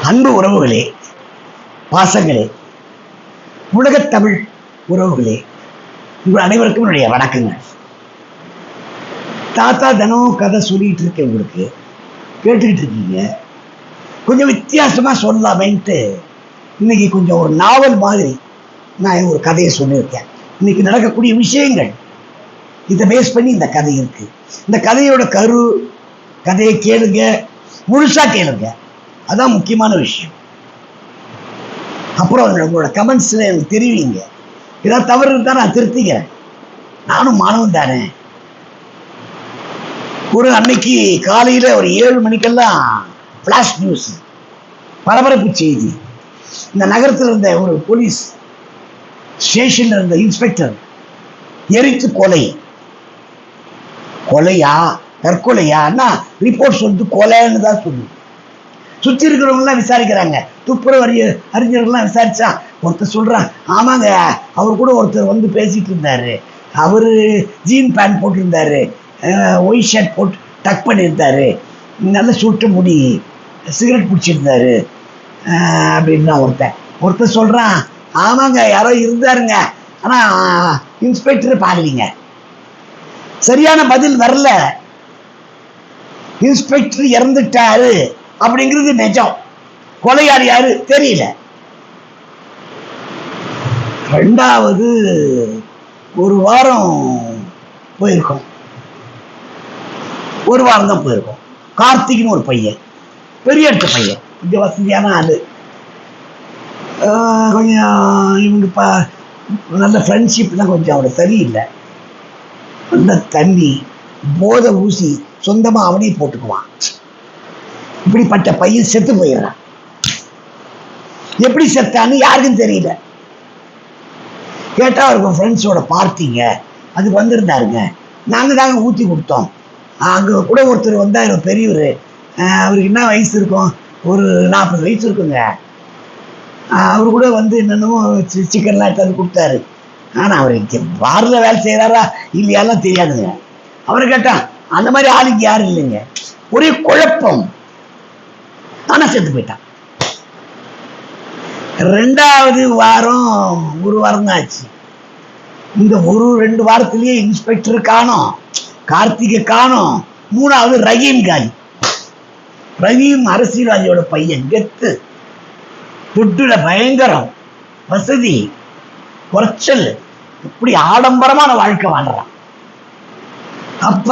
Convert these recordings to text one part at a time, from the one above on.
அன்பு உறவுகளே, பாசங்களே, உலகத்தமிழ் உறவுகளே, உங்கள் அனைவருக்கும் என்னுடைய வணக்கங்கள். தாத்தா தினம் கதை சொல்லிட்டு இருக்கேன், உங்களுக்கு கேட்டுக்கிட்டு இருக்கீங்க. கொஞ்சம் வித்தியாசமா சொல்லலாமேன்ட்டு இன்னைக்கு கொஞ்சம் ஒரு நாவல் மாதிரி நான் ஒரு கதையை சொல்லியிருக்கேன். இன்னைக்கு நடக்கக்கூடிய விஷயங்கள் இதை பேஸ் பண்ணி இந்த கதை இருக்கு. இந்த கதையோட கதையை கேளுங்க, முழுசா கேளுங்க, அதான் முக்கியமான விஷயம். அப்புறம் உங்களோட கமெண்ட்ஸ்ல எனக்கு தெரிவிங்க. ஏதாவது தவறு இருந்தா நான் திருத்திக்கிறேன், நானும் மாணவன் தானே. ஒரு அன்னைக்கு காலையில ஒரு 7 மணிக்கெல்லாம் பிளாஷ் நியூஸ், பரபரப்பு செய்தி. இந்த நகரத்தில் இருந்த ஒரு போலீஸ் ஸ்டேஷன்ல இருந்த இன்ஸ்பெக்டர் எரித்து கொலை. கொலையா தற்கொலையான்னா ரிப்போர்ட் சொல்லிட்டு கொலைன்னு தான் சொல்லுது. சுற்றி இருக்கிறவங்கலாம் விசாரிக்கிறாங்க, துப்புரவு அறிஞர்கள்லாம் விசாரிச்சா ஒருத்தர் சொல்றான், ஆமாங்க அவர் கூட ஒருத்தர் வந்து பேசிட்டு இருந்தாரு, அவரு ஜீன் பேண்ட் போட்டிருந்தாரு, ஒயிட் ஷர்ட் போட்டு டக் பண்ணியிருந்தாரு, நல்ல சுட்டு முடி, சிகரெட் பிடிச்சிருந்தாரு அப்படின்னா ஒருத்தர் சொல்றான், ஆமாங்க யாரோ இருந்தாருங்க, ஆனா இன்ஸ்பெக்டர் பார்க்கலீங்க. சரியான பதில் வரல. இன்ஸ்பெக்டர் இறந்துட்டாரு அப்படிங்கிறது நிஜம், கொலையாளி யாரு தெரியல. ரெண்டாவது ஒரு வாரம் போயிருக்கோம், ஒரு வாரம் தான் போயிருக்கோம். கார்த்திக்னு ஒரு பையன், பெரிய இடத்து பையன், கொஞ்சம் வசதியான ஆளு, கொஞ்சம் இவங்க நல்ல ஃப்ரெண்ட்ஷிப்லாம் கொஞ்சம் அவரை சரியில்லை. நல்ல தண்ணி போதை ஊசி சொந்தமா அவனே போட்டுக்குவான். இப்படிப்பட்ட பையன் செத்து போயிடுறான். எப்படி செத்தான்னு யாருக்கும் தெரியல. கேட்டா அவருக்கு ஃப்ரெண்ட்ஸோட பார்ட்டிங்க, அதுக்கு வந்திருந்தாருங்க, நாங்க தாங்க ஊத்தி கொடுத்தோம். அங்க கூட ஒருத்தர் வந்தாரு, பெரியவர், அவருக்கு என்ன வயசு இருக்கும், ஒரு 40 வயசு இருக்குங்க. அவரு கூட வந்து என்னென்னமோ சிக்கன்லாம் எடுத்து கொடுத்தாரு. ஆனா அவர் இங்க பார்ல வேலை செய்யறாரா இல்லையாலாம் தெரியாதுங்க. அவரை கேட்டா அந்த மாதிரி ஆளுக்கு யாரும் இல்லைங்க, ஒரே குழப்பம். ஆனா செத்து போயிட்டான். ரெண்டாவது வாரம், ஒரு வாரம் தான் ஆச்சு. இந்த 1-2 வாரத்திலேயே இன்ஸ்பெக்டர் காணோம், கார்த்திகை காணோம், மூணாவது ரஹீம் காலி. ரஹீம் அரசியல்வாதியோட பையன், கெத்து, துட்டுல பயங்கரம், வசதி, குறைச்சல், இப்படி ஆடம்பரமான வாழ்க்கை வாழ்றான்.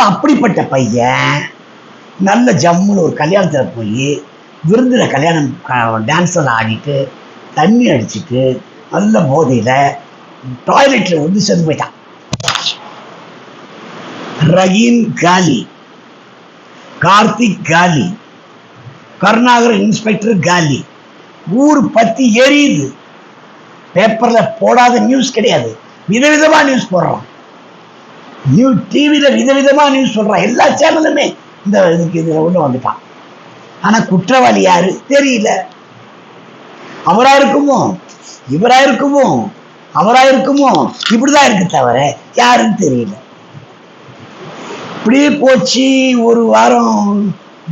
அப்படிப்பட்ட பையன் நல்ல ஜம்முன்னு ஒரு கல்யாணத்துல போய் விருந்துல கல்யாணம் டான்ஸ் எல்லாம் ஆடிட்டு தண்ணி அடிச்சுட்டு நல்ல போதையில டாய்லெட்ல வந்து செத்து போயிட்டான். ரஹீம் காலி, கார்த்திக் காலி, கருணாகரன் இன்ஸ்பெக்டர் காலி. ஊர் பத்தி எரியுது. பேப்பர்ல போடாத நியூஸ் கிடையாது, விதவிதமா நியூஸ் போடுறான். டிவியில விதவிதமா நியூஸ் சொல்றான். எல்லா சேனலுமே இந்த இதுல ஒண்ணு வந்துட்டான். ஆனா குற்றவாளி யாரு தெரியல. அவரா இருக்குமோ, இவரா இருக்குமோ, அவரா இருக்குமோ, இப்படிதான் இருக்கு தவிர யாருன்னு தெரியல. இப்படியே போச்சு. ஒரு வாரம்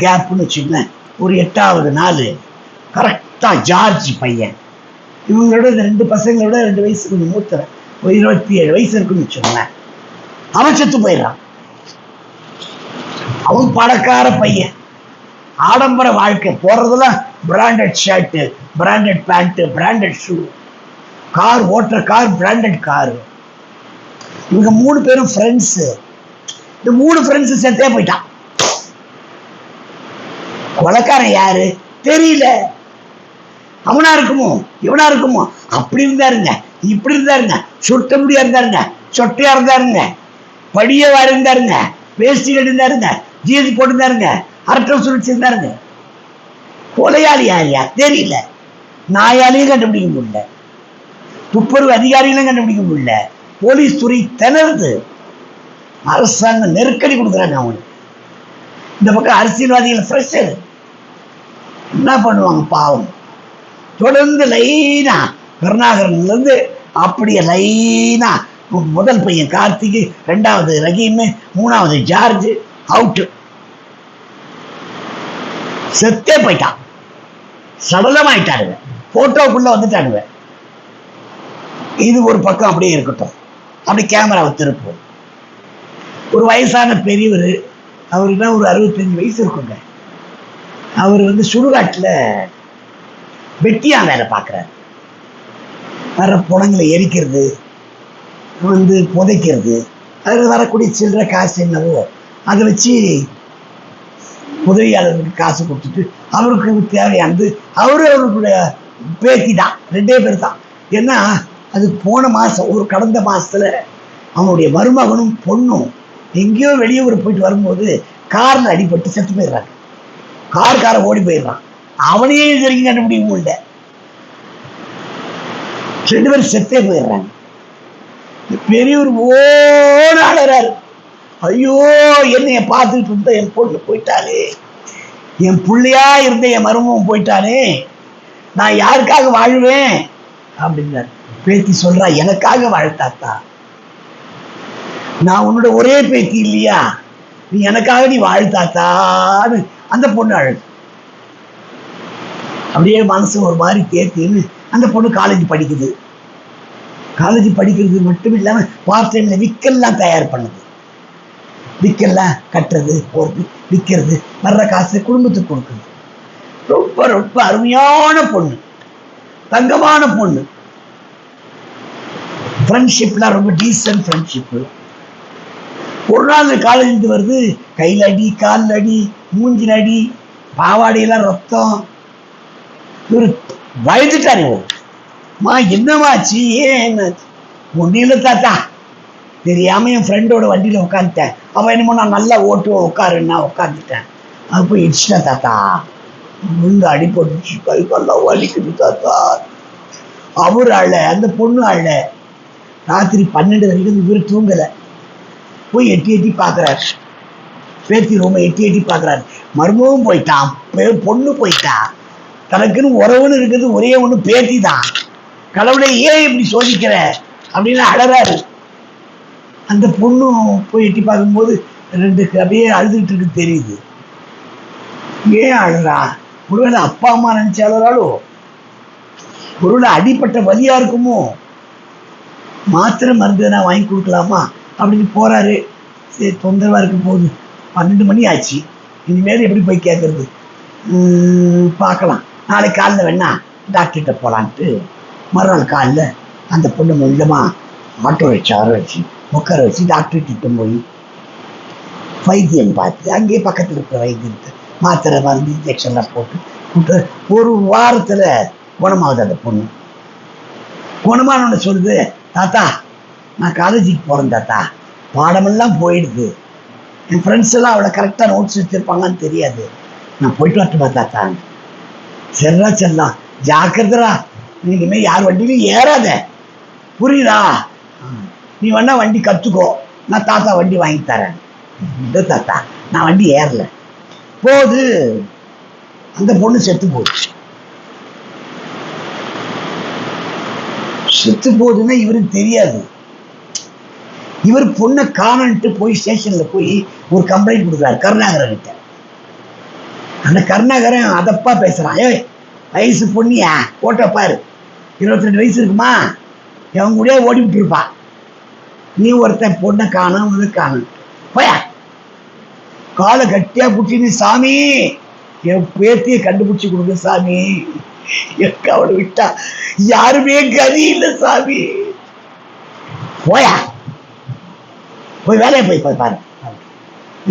கேப்னு வச்சுக்கோங்க. ஒரு 8வது நாள் கரெக்டா ஜார்ஜ் பையன், இவங்களோட 2 பசங்களோட 2 வயசு கொஞ்சம் மூத்தவன், ஒரு 27 வயசு இருக்குன்னு வச்சுக்கோங்க. அவன் செத்து போயிடுறான். அவன் பணக்கார பையன், ஆடம்பர வாழ்க்கை, போறதெல்லாம் branded shirt, branded pant, branded shoe, car ஓட்டுற கார் பிராண்டட் கார். இவங்க 3 பேரும் ஃப்ரெண்ட்ஸ். இந்த 3 ஃப்ரெண்ட்ஸ் செத்தே போயிட்டான். கொலைக்காரன் யாரு தெரியல. அவனா இருக்குமோ, இவனா இருக்குமோ, அப்படி இருந்தாருங்க, இப்படி இருந்தாருங்க, சுட்ட முடியா இருந்தாருங்க, சொட்டையா இருந்தாருங்க, படியவா இருந்தாருங்க, வேஷ்டி இருந்தாருங்க, ஜீன்ஸ் போட்டிருந்தாருங்க, அரட்டம் சுழிச்சிருந்தாருங்க. கொலையாளி யாரியா தெரியல. நாயாலையும் கண்டுபிடிக்க முடியல, துப்புரவு அதிகாரிகளும் கண்டுபிடிக்க முடியல. போலீஸ் துறை திணறுது. அரசாங்கம் நெருக்கடி கொடுக்குறாங்க அவங்களுக்கு. இந்த பக்கம் அரசியல்வாதிகள் பிரஷர். என்ன பண்ணுவாங்க பாவம். தொடர்ந்து லைனா கருணாகரன்ல இருந்து அப்படியே லைனா முதல் பையன் கார்த்திக், 2வது ரஹீம், 3வது ஜார்ஜ் அவுட், செத்தே போயிட்டான். சடலமாயிட்டாருங்க, போட்டோக்குள்ள வந்துட்டானுங்க. இது ஒரு பக்கம் அப்படியே இருக்கட்டும். அப்படி கேமராவை திருப்போம். ஒரு வயசான பெரியவர், அவருக்கு ஒரு 65 வயசு இருக்குங்க. அவர் சுடுகாட்டில் வெட்டியா வேலை பார்க்குறாரு. வர புணங்களை எரிக்கிறது, புதைக்கிறது, அதில் வரக்கூடிய சில்லற காசு என்னவோ அதை வச்சு உதவியாளருக்கு காசு கொடுத்துட்டு அவருக்கு தேவையானது அவருடைய பேத்தி தான், 2 பேர் தான். ஏன்னா அது போன மாதம், கடந்த மாதத்தில் அவனுடைய மருமகனும் பொண்ணும் எங்கேயோ வெளியூர் போயிட்டு வரும்போது காரில் அடிபட்டு செத்து போயிடுறாங்க. கார ஓடி போயிடுறான். அவனையே இது வரைக்கும் கண்டுபிடிக்க இல்லை. 2 பேரும் செத்தே போயிடுறாங்க. பெரியவர் ஓடாடுறாரு, ஐயோ என்னைய பார்த்துட்டு இருந்த என் பொண்ணு போயிட்டாலே, என் பிள்ளையா இருந்த என் மருமகன் போயிட்டானே, நான் யாருக்காக வாழ்வேன் அப்படின்னாரு. பேத்தி சொல்றா, எனக்காக வாழ்த்தாத்தா, நான் உன்னோட ஒரே பேத்தி இல்லையா, நீ எனக்காக நீ வாழ்த்தாத்தான்னு அந்த பொண்ணு அழுது. அப்படியே மனசு ஒரு மாதிரி தேத்தின்னு அந்த பொண்ணு காலேஜ் படிக்குது. காலேஜ் படிக்கிறது மட்டும் இல்லாம பார்ட் டைம்ல விக்கெல்லாம் தயார் பண்ணுது. விக்கெல்லாம் கட்டுறது, போறது, விற்கிறது, வர்ற காசு குடும்பத்துக்கு கொடுக்குது. ரொம்ப ரொம்ப அருமையான பொண்ணு, தங்கமான பொண்ணு. ஃப்ரெண்ட்ஷிப்லாம் ரொம்ப டீசன்ட் ஃப்ரெண்ட்ஷிப்பு. ஒரு நாள் காலேஜ் வருது, கையில் அடி, காலில் அடி, மூஞ்சில் அடி, பாவாடையெல்லாம் ரத்தம். இவர் பயந்துட்டாரு. மா என்னமாச்சு, ஏன் என்னாச்சு? ஒன்றும் இல்லை தாத்தா, தெரியாம என் ஃப்ரெண்டோட வண்டியில உட்காந்துட்டேன். அவன் என்னமோ நான் நல்லா ஓட்டுவோம் உட்காருன்னா உட்காந்துட்டேன். அது போய் இடிச்சிட்டேன் தாத்தா, விழுந்து அடிபட்டுச்சு, கை கால்லாம் வலிக்குது தாத்தா. அவர் அழ, அந்த பொண்ணு அழ. ராத்திரி 12 வரைக்கும் இவர் தூங்கலை. போய் எட்டி எட்டி பார்க்குறாரு, பேத்தி ரொம்ப எட்டி எட்டி பார்க்குறாரு. மருமவும் போயிட்டான், பொண்ணு போயிட்டா, தனக்குன்னு உறவுன்னு இருக்கிறது ஒரே ஒன்று பேத்தி தான். கடவுளை ஏன் இப்படி சோதிக்கிற அப்படின்னு அழறாரு. அந்த பொண்ணும் போய் எட்டி பார்க்கும்போது 2 அப்படியே அழுதுகிட்டு இருக்கு தெரியுது. ஏன் அழுறா? ஒருவேளை அப்பா அம்மா நினைச்சு அழுறாளோ, ஒருவேளை அடிப்பட்ட வலியா இருக்குமோ, மாத்திரை மருந்து நான் வாங்கி கொடுக்கலாமா அப்படின்னு போறாரு. சரி, தொந்தரவா இருக்கும் போது 12 மணி ஆச்சு, இனிமேல் எப்படி போய் கேட்கறது, பார்க்கலாம், நாளைக்கு காலையில் வேணா டாக்டர்கிட்ட போகலான்ட்டு மறுநாள் காலையில் அந்த பொண்ணு மெல்லமா ஆட்டோ ரிக்ஷா வச்சு உட்கார வச்சு டாக்டர்கிட்ட போய் வைத்தியம் பார்த்து, அங்கேயே பக்கத்தில் இருக்கிற வைத்தியத்தை மாத்திரை மருந்து இன்ஜெக்ஷன்லாம் போட்டு ஒரு வாரத்தில் குணமாகுது. அந்த பொண்ணு குணமானோன்னு சொல்லுது, தாத்தா நான் காலேஜுக்கு போகிறேன் தாத்தா, பாடமெல்லாம் போயிடுது, என் ஃப்ரெண்ட்ஸ் எல்லாம் அவளை கரெக்டாக நோட்ஸ் வச்சுருப்பாங்கன்னு தெரியாது, நான் போயிட்டு வரட்டுமா தாத்தா? சரிடா செல்லாம், ஜாக்கிரதரா, இனிமே யார் வண்டியிலும் ஏறாத, புரியுதா? நீ வேணா வண்டி கற்றுக்கோ, நான் தாத்தா வண்டி வாங்கி தரேன். இல்லை தாத்தா நான் வண்டி ஏறல. போது அந்த பொண்ணு செத்து போச்சு. செத்து போகுதுன்னா இவருக்கு தெரியாது. இவர் பொண்ணை காணன்ட்டு போய் ஸ்டேஷன்ல போய் ஒரு கம்ப்ளைண்ட் கொடுக்குறாரு கருணாகரன் கிட்ட. அந்த கருணாகரன் அதப்பா பேசுறான், ஏய் வயசு பொண்ணியா, போட்டோ பாரு, 22 வயசு இருக்குமா, எவன் கூட ஓடிவிட்டு இருப்பா, நீ ஒருத்தன் பொண்ணை காணும் காணும் போயா, காலை கட்டியா பிடிச்சின்னு, சாமி என் பேத்தியை கண்டுபிடிச்சி கொடுங்க சாமி, எனக்கு அவளை விட்டா யாருமே கதி இல்லை சாமி, போயா, போய் வேலையை போய் பாரு,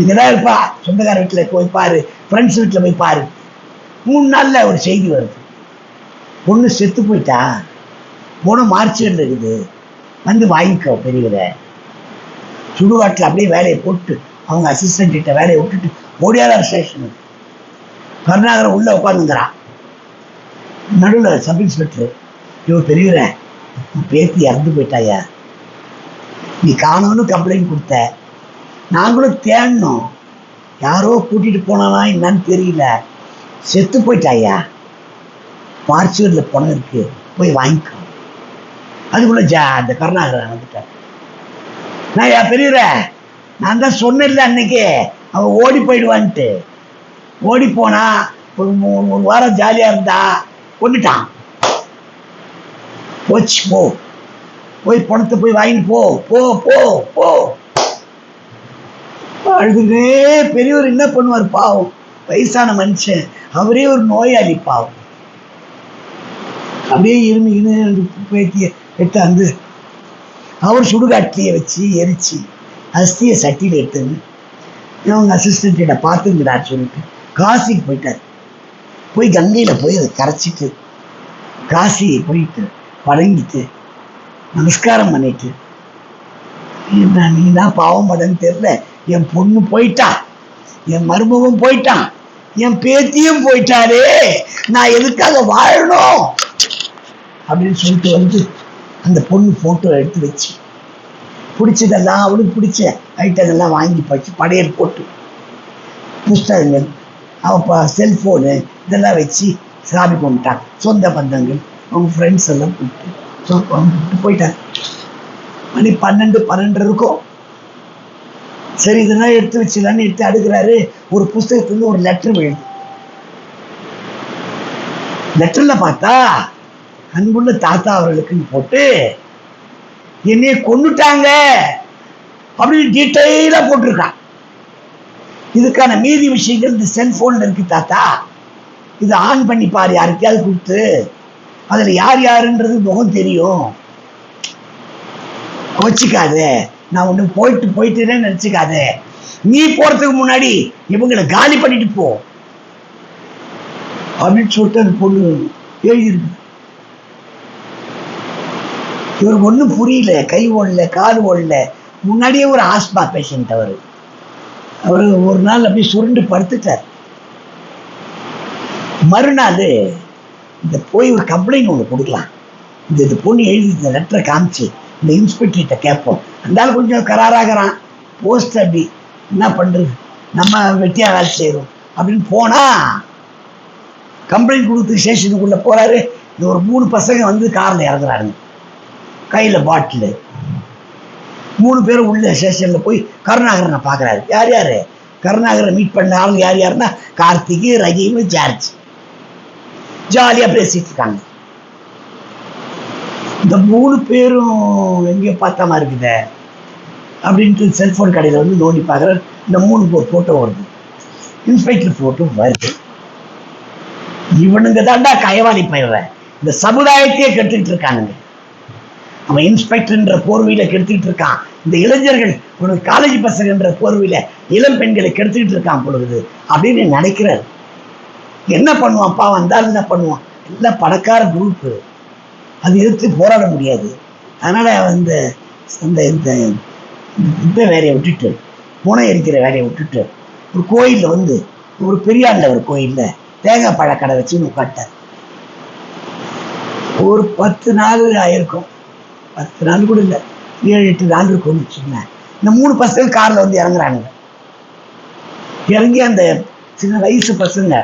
இங்கதான் இருப்பா, சொந்தக்கார வீட்டில் போய் பாரு, ஃப்ரெண்ட்ஸ் வீட்டில் போய் பாரு. 3 நாள்ல ஒரு செய்தி வருது, பொண்ணு செத்து போயிட்டா, போன மார்ச்சில் இருக்குது, வந்து வாங்கிக்கோ பெரியவரை. சுடுகாட்டில் அப்படியே வேலையை போட்டு அவங்க அசிஸ்டன்ட் கிட்ட வேலையை விட்டுட்டு ஓடியாதார் ஸ்டேஷனுக்கு. கருணாகரன் உள்ள உட்காந்துங்கிறான், நடுவில் சப் இன்ஸ்பெக்டர், இவன் பெரியவரை பேத்தி இறந்து போயிட்டாயா, நீ காணோன்னு கம்ப்ளைண்ட் கொடுத்த, நாங்களும் தேடணும், யாரோ கூட்டிட்டு போனானா என்னன்னு தெரியல, செத்து போயிட்டாயா, மார்ச்சுவரியில் பணம் இருக்கு, போய் வாங்கிக்கோ. அதுக்குள்ள அந்த கருணாகரன் வந்துட்டார். நான் யா பெரியவர, நான் தான் சொன்னேன்ல அன்னைக்கு அவன் ஓடி போயிடுவான்ட்டு, ஓடி போனா ஒரு வாரம் ஜாலியா இருந்தா கொண்டுட்டான். போச்சு, போய் பணத்தை போய் வாங்கிட்டு போ போ போ போ. அழுதுகிட்டே பெரியவர் என்ன பண்ணுவார் பாவம், வயசான மனுஷன், அவரே ஒரு நோயாளி பாவம். அப்படியே இருமின்னு பேத்திய எடுத்தாந்து அவர் சுடுகாட்டிலேயே வச்சு எரிச்சு அஸ்தியை சட்டியில் எடுத்துன்னு அவங்க அசிஸ்டன்ட் கிட்ட பார்த்துங்கிறார் சொல்லிட்டு காசிக்கு போயிட்டார். போய் கங்கையில் போய் அதை கரைச்சிட்டு காசியை போயிட்டு வணங்கிட்டு நமஸ்காரம் பண்ணிட்டு, நீ தான் பாவம் படன்னு தெரியல, என் பொண்ணு போயிட்டா, என் மருமகம் போயிட்டான், என் பேத்தியும் போயிட்டாரே, நான் எதுக்காக வாழணும் அப்படின்னு சொல்லிட்டு வந்து அந்த பொண்ணு போட்டோ எடுத்து வச்சு பிடிச்சதெல்லாம் அவளுக்கு பிடிச்ச ஐட்டங்கள்லாம் வாங்கி படிச்சு படையல் போட்டு புஸ்தகங்கள் அவன் செல்ஃபோனு இதெல்லாம் வச்சு சாமி கொண்டுட்டான். சொந்த பந்தங்கள் அவங்க ஃப்ரெண்ட்ஸ் எல்லாம் கூப்பிட்டு போயிட்டாங்க. மணி 12 இருக்கும். சரி இதெல்லாம் எடுத்து வச்சுலான்னு எடுத்து அடுக்கிறாரு. ஒரு புஸ்தகத்துலேருந்து ஒரு லெட்டர் விழுது. லெட்டர்ல பார்த்தா அன்புள்ள தாத்தா அவர்களுக்குன்னு போட்டு என்னைய கொண்டுட்டாங்க அப்படின்னு டீட்டெயிலா போட்டிருக்கான். இதுக்கான மீதி விஷயங்கள் இந்த செல்போன்ல இருக்கு தாத்தா, இதை ஆன் பண்ணி பாரு, யாருக்கையாவது கொடுத்து அதுல யார் யாருன்றது முகம் தெரியும், வச்சுக்காத, நான் ஒண்ணு போயிட்டுன்னு நினைச்சுக்காத, நீ போறதுக்கு முன்னாடி இவங்களை காலி பண்ணிட்டு போ அப்படின்னு சொல்லிட்டு அந்த பொண்ணு எழுதியிருக்கு. இவருக்கு ஒன்றும் புரியல, கை ஓடல, கால் ஓடல. முன்னாடியே ஒரு ஆஸ்மா பேஷண்ட் அவரு ஒரு நாள் அப்படியே சுருண்டு படுத்துட்டார். மறுநாள் இந்த போய் ஒரு கம்ப்ளைண்ட் ஒன்று கொடுக்கலாம், இந்த பொண்ணு எழுதி இந்த லெட்டரை காமிச்சு இந்த இன்ஸ்பெக்டர்கிட்ட கேட்போம். அந்த கொஞ்சம் கராராகிறான், போஸ்ட் அப்படி என்ன பண்றது, நம்ம வெட்டியா வேலை செய்யறோம் அப்படின்னு போனா கம்ப்ளைண்ட் கொடுத்து ஸ்டேஷனுக்குள்ள போறாரு. இந்த ஒரு 3 பசங்க வந்து கார்ல இறங்குறாருங்க, கையில பாட்டில். 3 பேரும் உள்ள ஸ்டேஷன்ல போய் கருணாகரனை பாக்குறாரு. யார் யாரு கருணாகரனை மீட் பண்ண ஆளுங்க யார் யாருன்னா கார்த்திக், ரஹீம், ஜார்ஜ். ஜாலியா பேசிட்டு இருக்காங்க. இந்த 3 பேரும் எங்கேயோ பார்த்த மாதிரி இருக்குத அப்படின்ட்டு செல்போன் கடையில வந்து நோண்டி பார்க்குறாரு. இந்த 3 போட்டோ வருது, இன்ஸ்பெக்டர் போட்டோ வருது. இவனுங்க தாண்டா கயவாளி பயிர்றேன், இந்த சமுதாயத்தையே கெடுத்துக்கிட்டு இருக்கானுங்க. அவன் இன்ஸ்பெக்டர்ன்ற போர்வையில கெடுத்துக்கிட்டு இருக்கான். இந்த இளைஞர்கள் உனக்கு காலேஜ் பசங்கன்ற போர்வையில இளம் பெண்களை கெடுத்துக்கிட்டு இருக்கான் பொழுது அப்படின்னு நினைக்கிறார். என்ன பண்ணுவான் பாவம், வந்தாலும் என்ன பண்ணுவான், எல்லாம் பணக்கார குரூப்பு, அது எதிர்த்து போராட முடியாது. அதனால இந்த இந்த வேலையை விட்டுட்டு, புனை எரிக்கிற வேலையை விட்டுட்டு ஒரு கோயிலில் வந்து ஒரு பெரியாண்ட ஒரு கோயிலில் தேங்காய் பழக்கடை வச்சு உட்காட்டார். ஒரு 10 நாள் ஆயிருக்கும், 10 நாள் கூட இல்லை, 7-8 நாள் இருக்கும்னு வச்சுக்கோங்க. இந்த 3 பசங்க கார்ல வந்து இறங்குறாங்க. இறங்கி அந்த சின்ன வயசு பசங்க,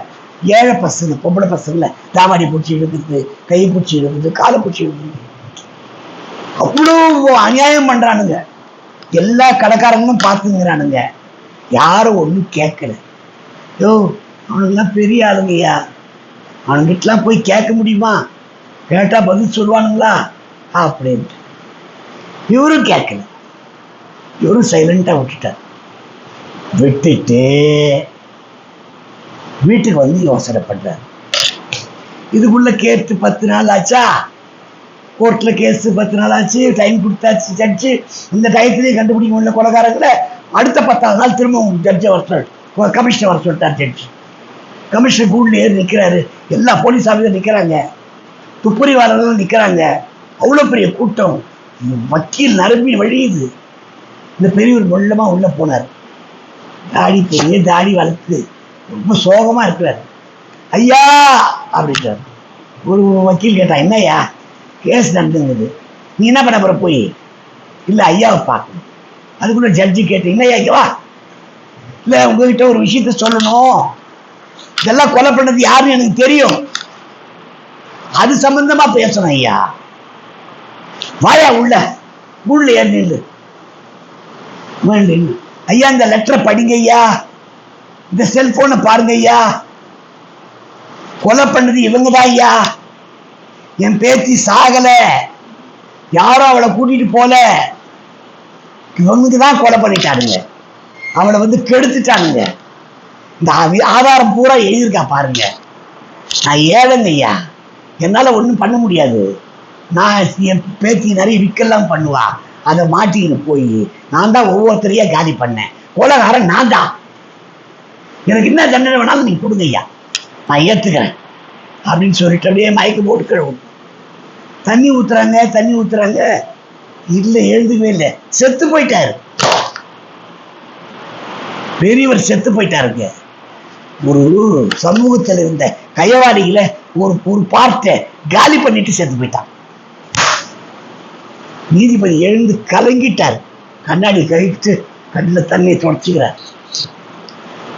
ஏழை பசங்க, பொம்பளை பசங்கள தாவாடி பூச்சி இழுக்குது, கையை பூச்சி இழுக்குது, காலை பூச்சி இழுக்குது, அவ்வளோ அநியாயம் பண்றானுங்க. எல்லா கடைக்காரங்களும் பார்த்துங்கிறானுங்க, யாரும் ஒன்றும் கேட்கல. யோ அவனுங்கெல்லாம் பெரிய ஆளுங்கய்யா, அவனுங்கிட்டலாம் போய் கேட்க முடியுமா, கேட்டா பதில் சொல்லுவானுங்களா அப்படின்ட்டு இவரும் கேட்கல. இவரும் சைலண்டா விட்டுட்டார். விட்டுட்டு வீட்டுக்கு வந்து யோசனைப்படுறார். இதுக்குள்ள கேட்டு 10 நாள் ஆச்சா, கோர்ட்ல கேஸ் 10 நாள் ஆச்சு, டைம் கொடுத்தாச்சு ஜட்ஜு. இந்த டயத்திலேயே கண்டுபிடிக்க முடியல கொலைகாரங்களை. அடுத்த 10ஆவது நாள் திரும்பவும் ஜட்ஜை வர சொல்லிட்டு, கமிஷனர் வர சொல்லிட்டார் ஜட்ஜ். கமிஷனர் கூண்டில் ஏறி நிற்கிறாரு, எல்லா போலீஸ் ஆஃபீஸரும் நிற்கிறாங்க, துப்புரிவாளர்களும் நிற்கிறாங்க. அவ்வளோ பெரிய கூட்டம், வக்கீல் நரம்பி வழியுது. இந்த பெரியவர் மொல்லமா உள்ள போனார். தாடி, பெரிய தாடி வளர்த்து ரொம்ப சோகமா இருக்கிறார். ஐயா அப்படின்றார். ஒரு வக்கீல் கேட்டான், என்னய்யா கேஸ் நடந்துங்குது, நீ என்ன பண்ண போற போய்? இல்லை ஐயாவை பார்க்கணும். அதுக்குள்ள ஜட்ஜி கேட்டு, என்னய்யா இங்க வா, இல்லை உங்ககிட்ட ஒரு விஷயத்த சொல்லணும், இதெல்லாம் கொலை பண்ணது யாருன்னு எனக்கு தெரியும், அது சம்பந்தமா பேசணும் ஐயா, வாயா உள்ள ஏறி நில்லு. ஐயா இந்த லெட்டரை படிங்க ஐயா, இந்த செல்போனை பாருங்க ஐயா, கொலை பண்ணது இவங்கதான் ஐயா. என் பேத்தி சாகல, யாரும் அவளை கூட்டிட்டு போல, இவங்கதான் கொலை பண்ணிட்டானுங்க. அவளை கெடுத்துட்டானுங்க. இந்த ஆதாரம் பூரா எழுதியிருக்கா பாருங்க. நான் ஏழைங்க ஐயா, என்னால ஒண்ணும் பண்ண முடியாது. நான் என் பேத்தி நிறைய விற்கலாம் பண்ணுவா, அதை மாட்டிக்கிட்டு போய் நான் தான் ஒவ்வொருத்தரையா காலி பண்ணேன். கொலைகாரன் நான் தான். எனக்கு என்ன தண்டனை வேணாலும் நீங்க கொடுங்க ஐயா, நான் ஏத்துக்கிறேன் அப்படின்னு சொல்லிட்டு அப்படியே மயக்க போட்டு கிழவும். தண்ணி ஊத்துறாங்க. இல்ல, எழுதுவே இல்லை, செத்து போயிட்டாரு. பெரியவர் செத்து போயிட்டாருங்க. ஒரு சமூகத்தில் இருந்த கையவாடிகளை ஒரு பார்ட்டை காலி பண்ணிட்டு செத்து போயிட்டான். நீதிபதி எழுந்து கலங்கிட்டார். கண்ணாடி கழிட்டு கண்ணில் தண்ணியை தொடச்சுக்கிறார்.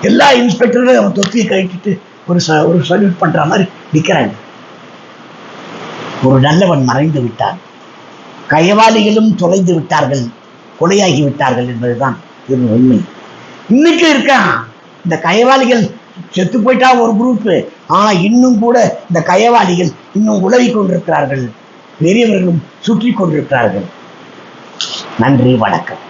எல்லா இன்ஸ்பெக்டரும் அவன் தொப்பியை கழிக்கிட்டு ஒரு சல்யூட் பண்ற மாதிரி நிற்கிறாங்க. ஒரு நல்லவன் மறைந்து விட்டான், கையவாளிகளும் தொலைந்து விட்டார்கள், கொலையாகி விட்டார்கள் என்பதுதான் இது உண்மை. இன்னைக்கு இருக்கான் இந்த கையவாளிகள். செத்து போயிட்டா ஒரு குரூப், ஆனா இன்னும் கூட இந்த கையவாளிகள் இன்னும் உலவி கொண்டிருக்கிறார்கள், பெரியவர்களும் சுற்றி கொண்டிருக்கிறார்கள். நன்றி, வணக்கம்.